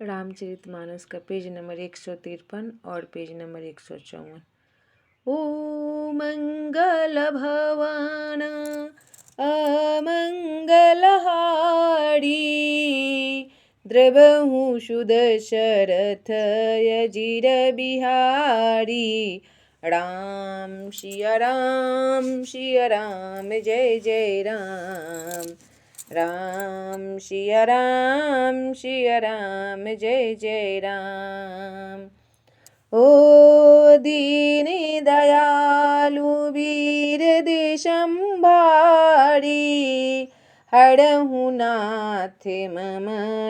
रामचरितमानस का page number 153 और page number 154। ओ मंगल भवन अमंगलहारी, द्रवहु सुदशरथ अजिर बिहारी। राम सिया राम सिया राम जय जय राम। राम सिया राम जय जय राम। ओ दीन दयालु वीर देशंभारी, हरहु नाथ मम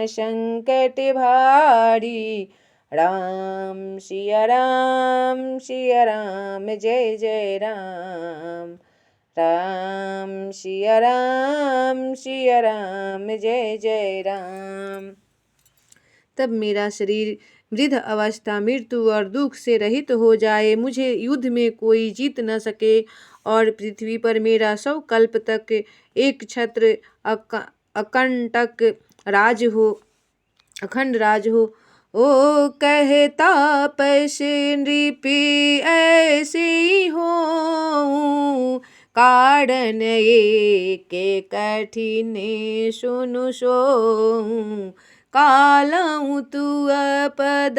संकट भारी। राम सिया राम जय जय राम। राम सिया राम जय जय राम। तब मेरा शरीर वृद्ध अवस्था, मृत्यु और दुख से रहित हो जाए, मुझे युद्ध में कोई जीत न सके और पृथ्वी पर मेरा 100 कल्प तक एक छत्र अकंटक राज हो, अखंड राज हो। ओ कहता पश नृप ऐसे ही हो, कारण एक कठिन सुनु सोऊं। कालऊ तू पद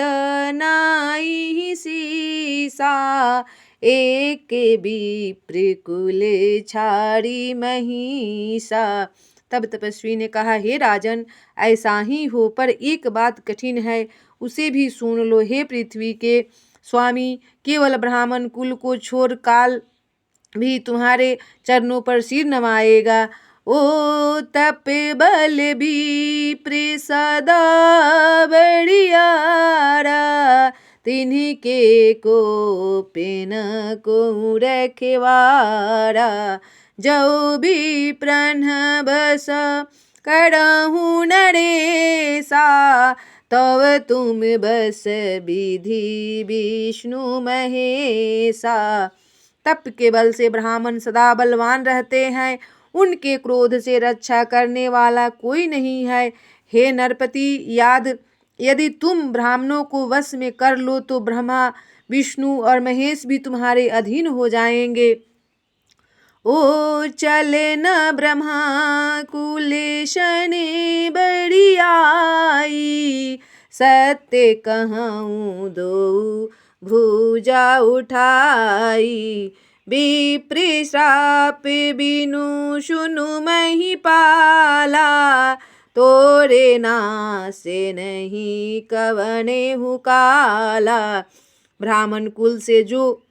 नाई सीसा, एक विप्र कुल छाड़ी महिषा। तब तपस्वी ने कहा, हे राजन, ऐसा ही हो, पर एक बात कठिन है, उसे भी सुन लो। हे पृथ्वी के स्वामी, केवल ब्राह्मण कुल को छोड़ काल भी तुम्हारे चरणों पर सिर नवाएगा। ओ तप बल विप्र सदा बड़ियारा, तिन्हीं के को पेन को रखवारा। जो भी प्रण बस करहु नरेसा, तब तुम बस विधि विष्णु महेशा। तप के बल से ब्राह्मण सदा बलवान रहते हैं, उनके क्रोध से रक्षा करने वाला कोई नहीं है। हे नरपति, यदि तुम ब्राह्मणों को वश में कर लो तो ब्रह्मा विष्णु और महेश भी तुम्हारे अधीन हो जाएंगे। ओ चले न ब्रह्मा कुल शनि बड़ियाई, सत्य कहूँ दो भुजा उठाई। विप्र श्राप बिनु सुनु महिपाला, तोरे नाश नहीं कवने हुकाला। ब्राह्मण कुल से जो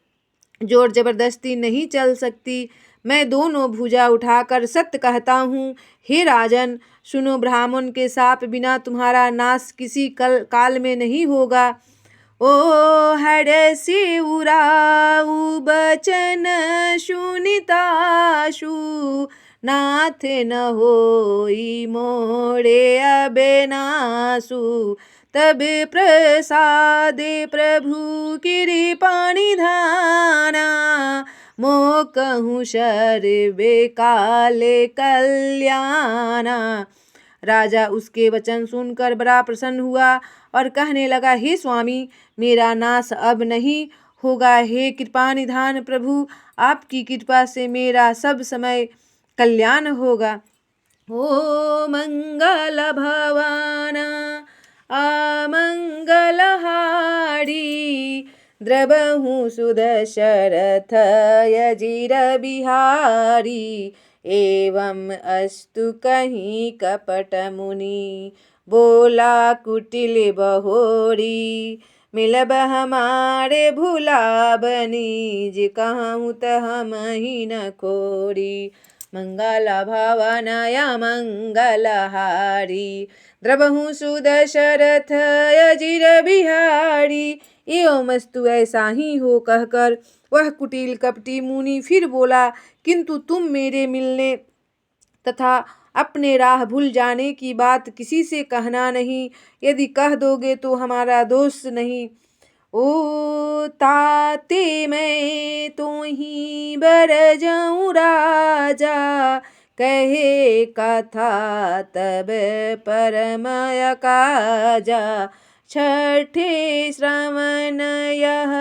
जोर जबरदस्ती नहीं चल सकती, मैं दोनों भुजा उठाकर सत्य कहता हूँ। हे राजन सुनो, ब्राह्मण के शाप बिना तुम्हारा नाश किसी काल में नहीं होगा। ओ हरषि उराऊ बचन सुनिताशु, नाथ न होई मोरे अबेनासु। तब प्रसादे प्रभु कृपा निधाना, मो कहूँ सर्वे काले कल्याणा। राजा उसके वचन सुनकर बड़ा प्रसन्न हुआ और कहने लगा, हे स्वामी, मेरा नाश अब नहीं होगा। हे कृपा निधान प्रभु, आपकी कृपा से मेरा सब समय कल्याण होगा। ओ मंगल भवन अमंगलहारी, द्रवहु सुदशरथ अजिर बिहारी। एवं अस्तु कहीं कपट मुनि, बोला कुटिल बहोरी। मिलब हमारे भूला बनीज, कहूँ त हम ही न खोरी। मंगल भवनय मंगलहारी, द्रवहु सुदशरथ अजिर बिहारी। एवमस्तु ऐसा ही हो कहकर वह कुटिल कपटी मुनि फिर बोला, किंतु तुम मेरे मिलने तथा अपने राह भूल जाने की बात किसी से कहना नहीं। यदि कह दोगे तो हमारा दोष नहीं। ओ ताते मैं तो ही बर जाऊँ राजा, कहे कथा तब परमय काजा। छठे श्रवण यह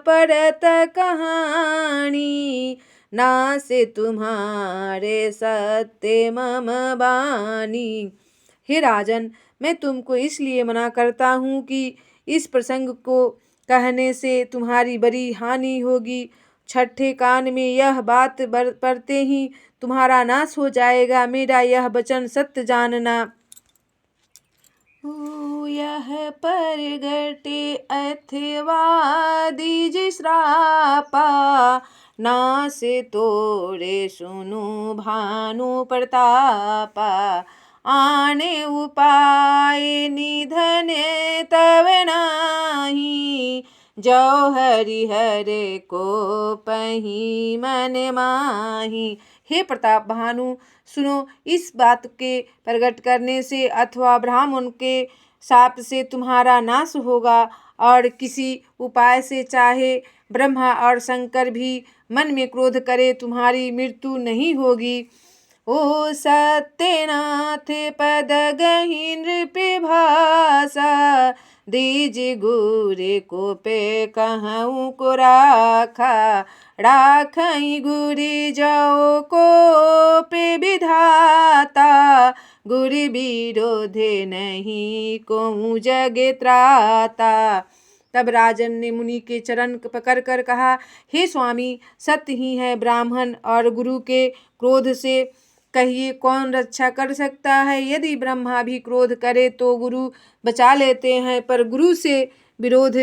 पढ़त कहानी, नासे तुम्हारे सत्य मम बानी। हे राजन, मैं तुमको इसलिए मना करता हूँ कि इस प्रसंग को कहने से तुम्हारी बड़ी हानि होगी। छठे कान में यह बात पड़ते ही तुम्हारा नाश हो जाएगा। मेरा यह वचन सत्य जानना। यह परगटे अथवा दीज श्रापा, नासे तोड़े सुनु भानु प्रतापा। आने उपाय निधन तब नाही, जो हरिहर को पही मन माही। हे प्रताप भानु, सुनो, इस बात के प्रकट करने से अथवा ब्राह्मण के शाप से तुम्हारा नाश होगा, और किसी उपाय से चाहे ब्रह्मा और शंकर भी मन में क्रोध करे तुम्हारी मृत्यु नहीं होगी। ओ सत्यनाथ पद गहि नृप भाषा, दीज गुरे को पे कहूँ को राखा। राखई गुरी जाओ को पे विधाता, गुरी विरोधे नहीं को जगे त्राता। तब राजन ने मुनि के चरण पकड़ कर कहा, हे स्वामी, सत्य ही है, ब्राह्मण और गुरु के क्रोध से कहिए कौन रक्षा कर सकता है। यदि ब्रह्मा भी क्रोध करे तो गुरु बचा लेते हैं, पर गुरु से विरोध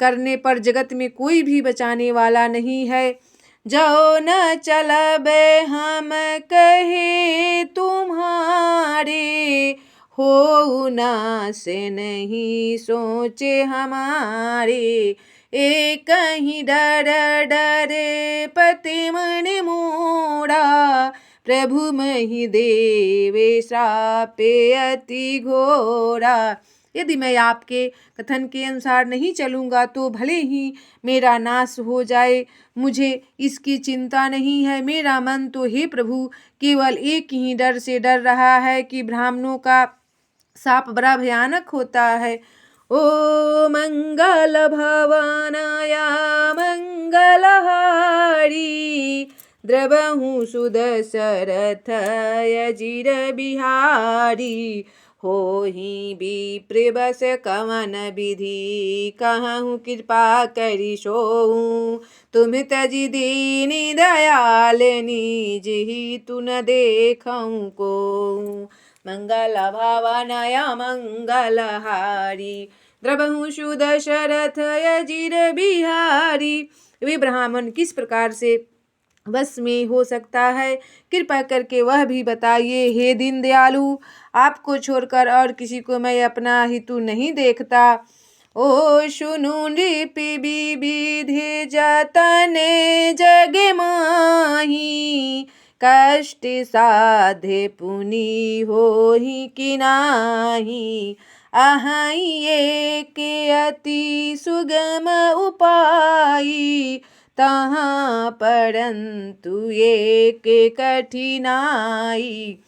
करने पर जगत में कोई भी बचाने वाला नहीं है। जो न चलबे हम कहे तुम्हारे, हो ना से नहीं सोचे हमारे। एक ही डर डरे पति मन मोड़ा, प्रभु मही देवे श्रापे अति घोरा। यदि मैं आपके कथन के अनुसार नहीं चलूँगा तो भले ही मेरा नाश हो जाए, मुझे इसकी चिंता नहीं है। मेरा मन तो हे प्रभु केवल एक ही डर से डर रहा है कि ब्राह्मणों का शाप बड़ा भयानक होता है। ओ मंगल भवनाया मंगलहारी, द्रवहु सुदशरथ अजिर बिहारी। हो ही विप्र बस कवन विधि, कहूँ कृपा करी सोऊँ। तुम तजि दीनी दयाल निज ही तुन देखऊँ को। मंगल भावनया मंगलहारी, द्रवहु सुदशरथ अजिर बिहारी। वे ब्राह्मण किस प्रकार से वश में हो सकता है, कृपा करके वह भी बताइए। हे दीन दयालु, आपको छोड़कर और किसी को मैं अपना हितु नहीं देखता। ओ सुनु नृप विविधि जतने जग माही, कष्ट साधे पुनि होहि कि नाही। अहि एक अति सुगम उपाय, तहाँ परंतु एक कठिनाई।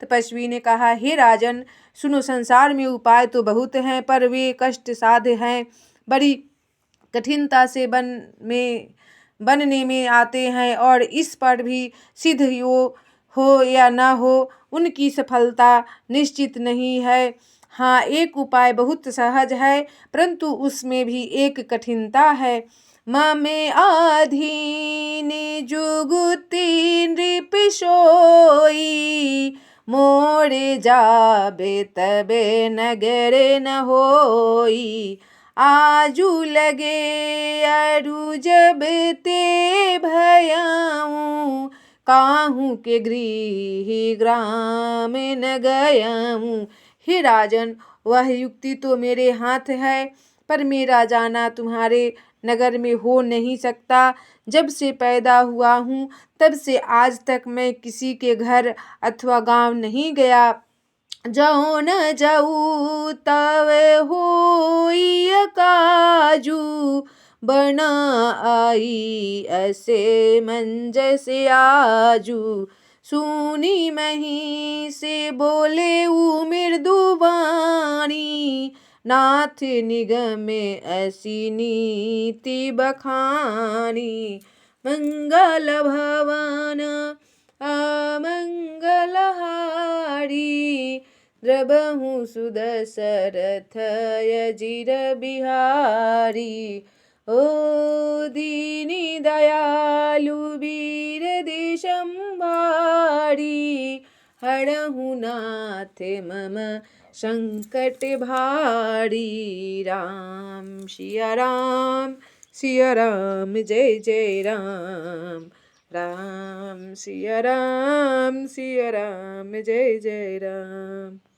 तपस्वी ने कहा, हे राजन, सुनो, संसार में उपाय तो बहुत हैं, पर वे कष्ट साध्य हैं, बड़ी कठिनता से बनने में आते हैं, और इस पर भी सिद्ध हो या न हो, उनकी सफलता निश्चित नहीं है। हाँ, एक उपाय बहुत सहज है, परंतु उसमें भी एक कठिनता है। ममे अधीन जुगुति नृप सोई, मोरे जाबे तबे नगर न होई। आजू लगे अरु जब ते भयाऊँ, काहू के गृह ग्राम न गयाऊँ। हे राजन, वह युक्ति तो मेरे हाथ है, पर मेरा जाना तुम्हारे नगर में हो नहीं सकता। जब से पैदा हुआ हूँ तब से आज तक मैं किसी के घर अथवा गांव नहीं गया। जाओ न जाऊ तव होई काजू, बना आई ऐसे मंजस आजू। सुनी मही से बोले ऊ मृदुवाणी, नाथ निगमे ऐसी नीति बखानी। मंगल भवन अमंगलहारी, द्रबहु सुदशरथ अजिर बिहारी। ओ दीनी दयालु वीर दिशंभारी, हरहु नाथ मम संकट भारी। राम सिया राम, सिया राम जय जय राम। राम सिया राम, सिया राम जय जय राम।